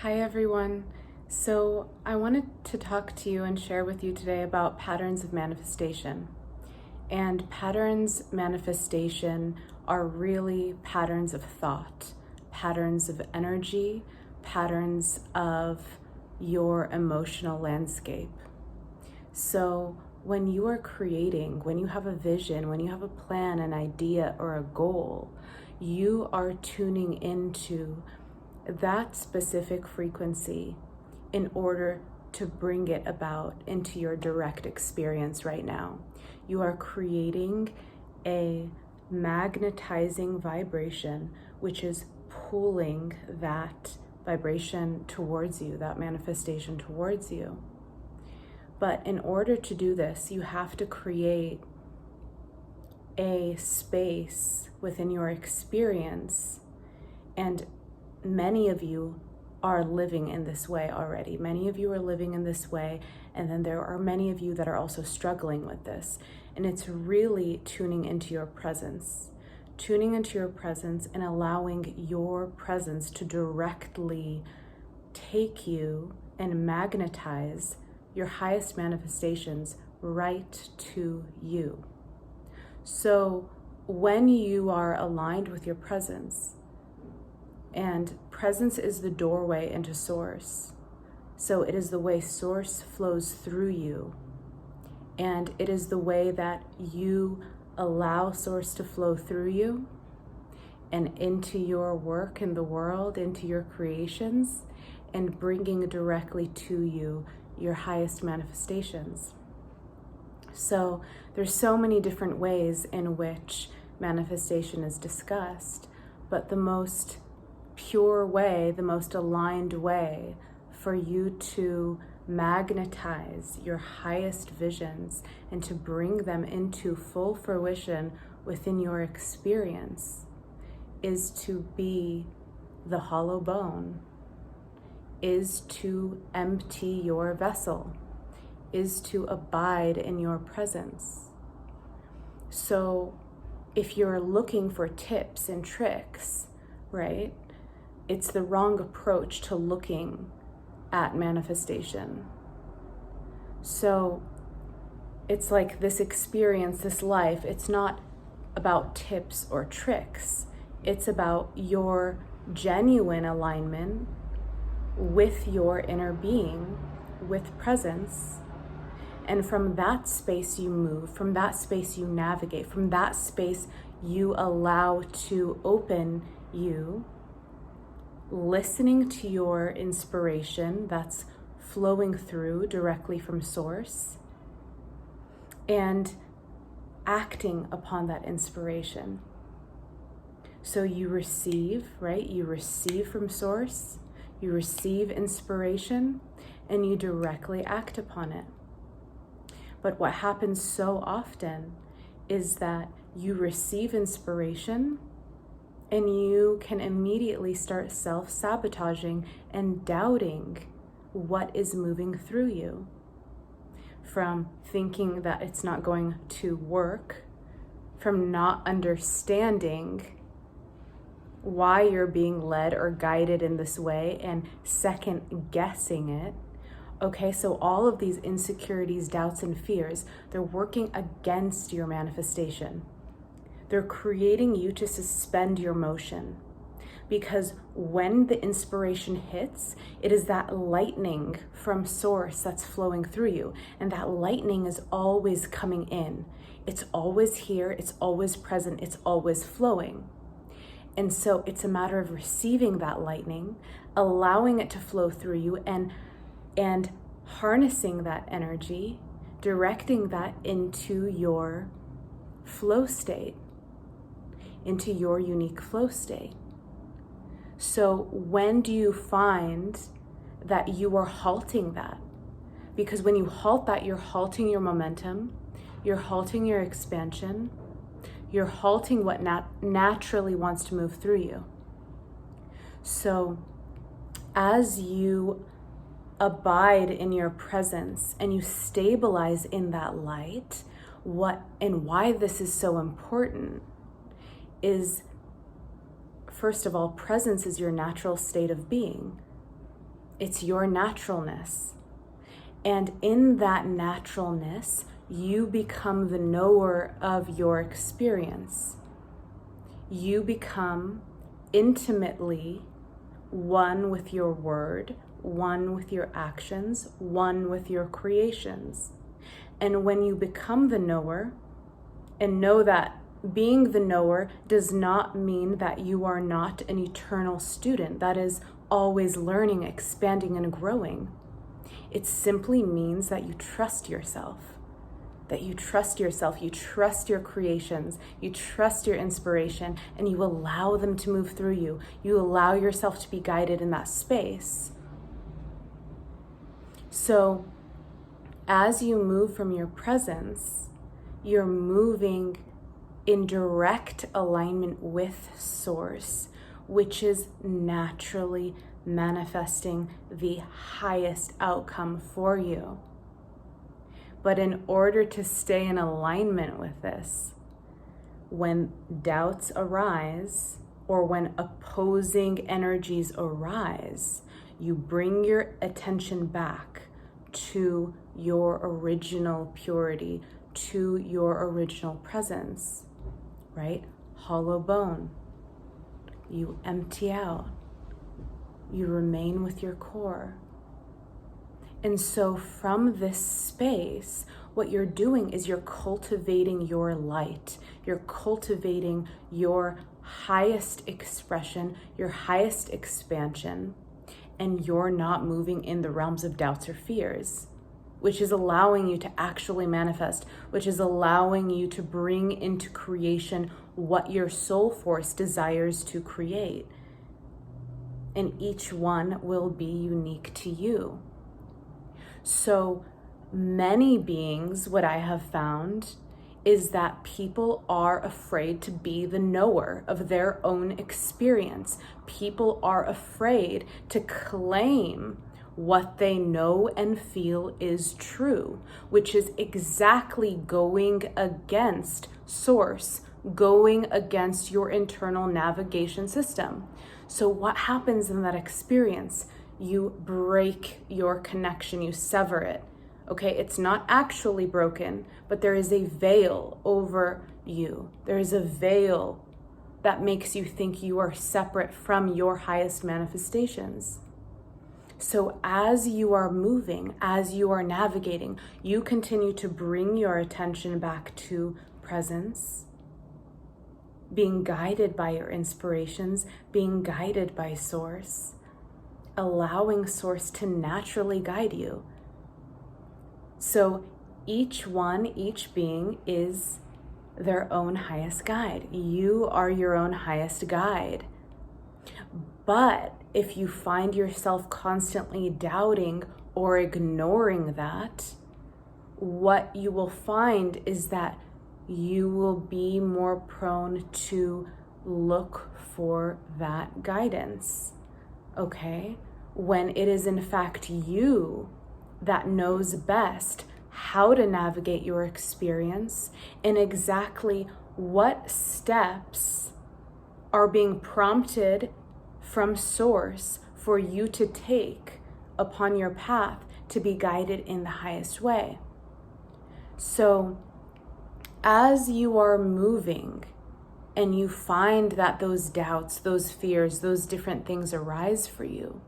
Hi everyone. So I wanted to talk to you and share with you today about patterns of manifestation. And patterns manifestation are really patterns of thought, patterns of energy, patterns of your emotional landscape. So when you are creating, when you have a vision, when you have a plan, an idea, or a goal, you are tuning into that specific frequency in order to bring it about into your direct experience right now. You are creating a magnetizing vibration, which is pulling that vibration towards you, that manifestation towards you. But in order to do this, you have to create a space within your experience, and many of you are living in this way already. Many of you are living in this way, and then there are many of you that are also struggling with this. And it's really tuning into your presence and allowing your presence to directly take you and magnetize your highest manifestations right to you. So when you are aligned with your presence, and presence is the doorway into source. So it is the way source flows through you. And it is the way that you allow source to flow through you and into your work in the world, into your creations, and bringing directly to you your highest manifestations. So there's so many different ways in which manifestation is discussed, but the most pure way, the most aligned way for you to magnetize your highest visions and to bring them into full fruition within your experience is to be the hollow bone, is to empty your vessel, is to abide in your presence. So if you're looking for tips and tricks, right, it's the wrong approach to looking at manifestation. So it's like this experience, this life, it's not about tips or tricks. It's about your genuine alignment with your inner being, with presence. And from that space you move, from that space you navigate, from that space you allow to open you, listening to your inspiration that's flowing through directly from source, and acting upon that inspiration. So you receive, right? You receive from source, you receive inspiration, and you directly act upon it. But what happens so often is that you receive inspiration and you can immediately start self-sabotaging and doubting what is moving through you. From thinking that it's not going to work, from not understanding why you're being led or guided in this way and second guessing it. Okay, so all of these insecurities, doubts, and fears, they're working against your manifestation. They're creating you to suspend your motion, because when the inspiration hits, it is that lightning from source that's flowing through you. And that lightning is always coming in. It's always here, it's always present, it's always flowing. And so it's a matter of receiving that lightning, allowing it to flow through you, and harnessing that energy, directing that into your flow state, into your unique flow state. So when do you find that you are halting that? Because when you halt that, you're halting your momentum, you're halting your expansion, you're halting what naturally wants to move through you. So as you abide in your presence and you stabilize in that light, what and why this is so important is, first of all, presence is your natural state of being. It's your naturalness. And in that naturalness, you become the knower of your experience. You become intimately one with your word, one with your actions, one with your creations. And when you become the knower, and know that being the knower does not mean that you are not an eternal student that is always learning, expanding, and growing. It simply means that you trust yourself. You trust your creations, you trust your inspiration, and you allow them to move through you. You allow yourself to be guided in that space. So, as you move from your presence, you're moving in direct alignment with Source, which is naturally manifesting the highest outcome for you. But in order to stay in alignment with this, when doubts arise or when opposing energies arise, you bring your attention back to your original purity, to your original presence, right? Hollow bone. You empty out. You remain with your core. And so from this space, what you're doing is you're cultivating your light. You're cultivating your highest expression, your highest expansion, and you're not moving in the realms of doubts or fears, which is allowing you to actually manifest, which is allowing you to bring into creation what your soul force desires to create. And each one will be unique to you. So many beings, what I have found is that people are afraid to be the knower of their own experience. People are afraid to claim what they know and feel is true, which is exactly going against Source, going against your internal navigation system. So what happens in that experience? You break your connection, you sever it. Okay, it's not actually broken, but there is a veil over you. There is a veil that makes you think you are separate from your highest manifestations. So as you are moving, as you are navigating, you continue to bring your attention back to presence, being guided by your inspirations, being guided by Source, allowing Source to naturally guide you. So each being is their own highest guide. You are your own highest guide. But if you find yourself constantly doubting or ignoring that, what you will find is that you will be more prone to look for that guidance, okay? When it is in fact you that knows best how to navigate your experience and exactly what steps are being prompted from Source for you to take upon your path to be guided in the highest way. So as you are moving and you find that those doubts, those fears, those different things arise for you,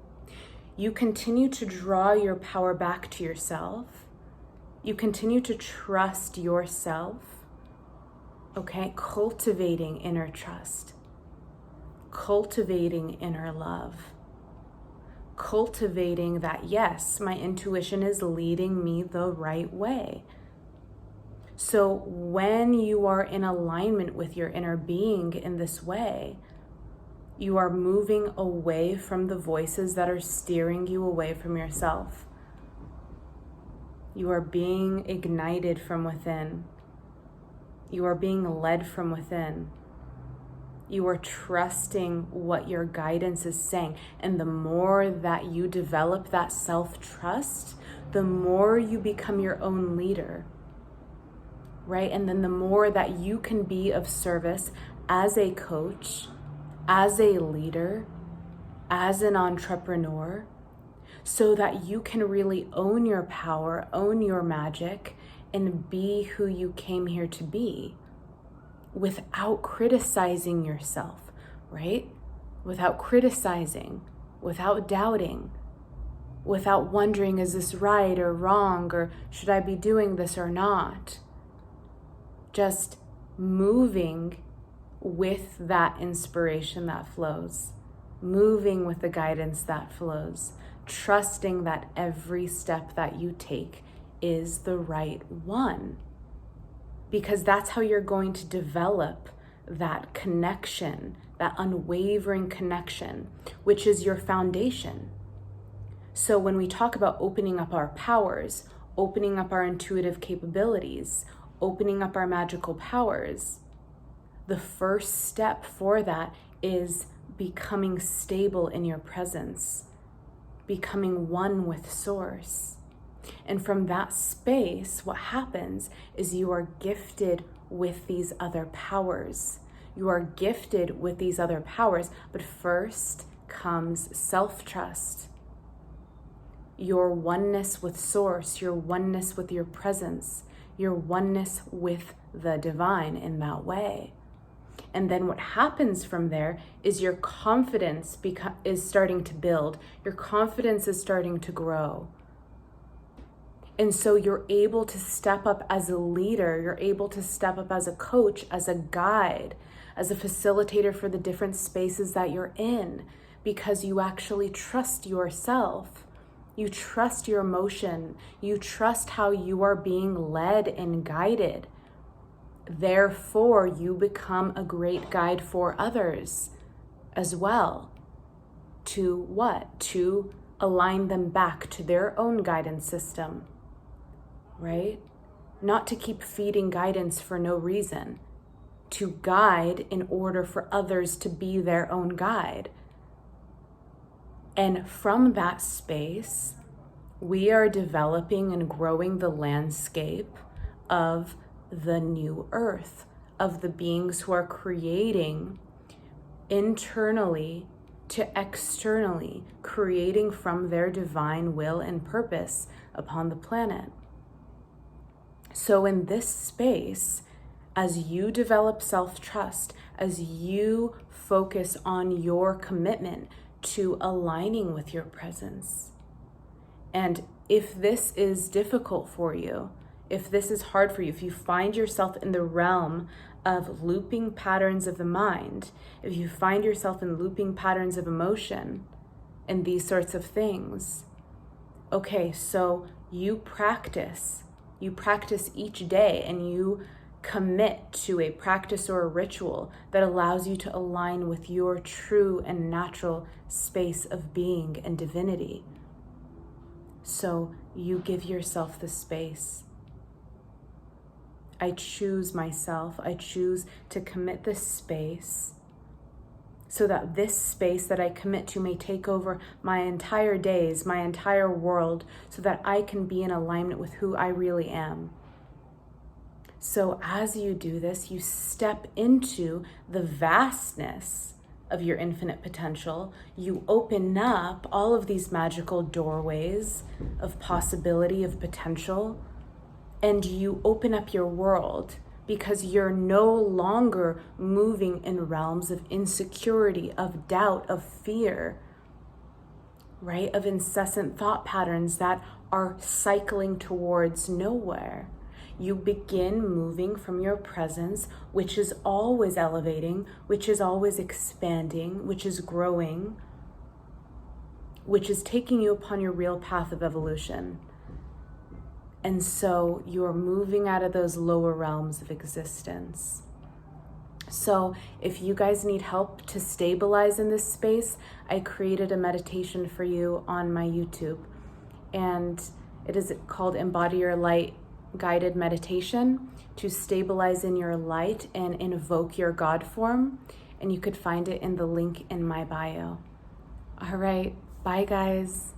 you continue to draw your power back to yourself. You continue to trust yourself, okay? Cultivating inner trust, cultivating inner love, cultivating that, yes, my intuition is leading me the right way. So when you are in alignment with your inner being in this way, you are moving away from the voices that are steering you away from yourself. You are being ignited from within. You are being led from within. You are trusting what your guidance is saying. And the more that you develop that self-trust, the more you become your own leader, right? And then the more that you can be of service as a coach, as a leader, as an entrepreneur, so that you can really own your power, own your magic, and be who you came here to be without criticizing yourself, right? Without criticizing, without doubting, without wondering, is this right or wrong, or should I be doing this or not? Just moving with that inspiration that flows, moving with the guidance that flows, trusting that every step that you take is the right one. Because that's how you're going to develop that connection, that unwavering connection, which is your foundation. So when we talk about opening up our powers, opening up our intuitive capabilities, opening up our magical powers, the first step for that is becoming stable in your presence, becoming one with Source. And from that space, what happens is you are gifted with these other powers. You are gifted with these other powers, but first comes self-trust. Your oneness with Source, your oneness with your presence, your oneness with the divine in that way. And then what happens from there is your confidence is starting to build. Your confidence is starting to grow. And so you're able to step up as a leader. You're able to step up as a coach, as a guide, as a facilitator for the different spaces that you're in, because you actually trust yourself. You trust your emotion. You trust how you are being led and guided. Therefore, you become a great guide for others as well. To what? To align them back to their own guidance system, right? Not to keep feeding guidance for no reason. To guide in order for others to be their own guide. And from that space, we are developing and growing the landscape of the new earth, of the beings who are creating internally to externally, creating from their divine will and purpose upon the planet. So in this space, as you develop self-trust, as you focus on your commitment to aligning with your presence, and if this is difficult for you, if this is hard for you, if you find yourself in the realm of looping patterns of the mind, if you find yourself in looping patterns of emotion and these sorts of things, okay, so you practice each day, and you commit to a practice or a ritual that allows you to align with your true and natural space of being and divinity. So you give yourself the space. I choose myself. I choose to commit this space so that this space that I commit to may take over my entire days, my entire world, so that I can be in alignment with who I really am. So as you do this, you step into the vastness of your infinite potential. You open up all of these magical doorways of possibility, of potential, and you open up your world, because you're no longer moving in realms of insecurity, of doubt, of fear, right? Of incessant thought patterns that are cycling towards nowhere. You begin moving from your presence, which is always elevating, which is always expanding, which is growing, which is taking you upon your real path of evolution. And so you're moving out of those lower realms of existence. So if you guys need help to stabilize in this space, I created a meditation for you on my YouTube. And it is called Embody Your Light Guided Meditation to stabilize in your light and invoke your God form. And you could find it in the link in my bio. All right, bye guys.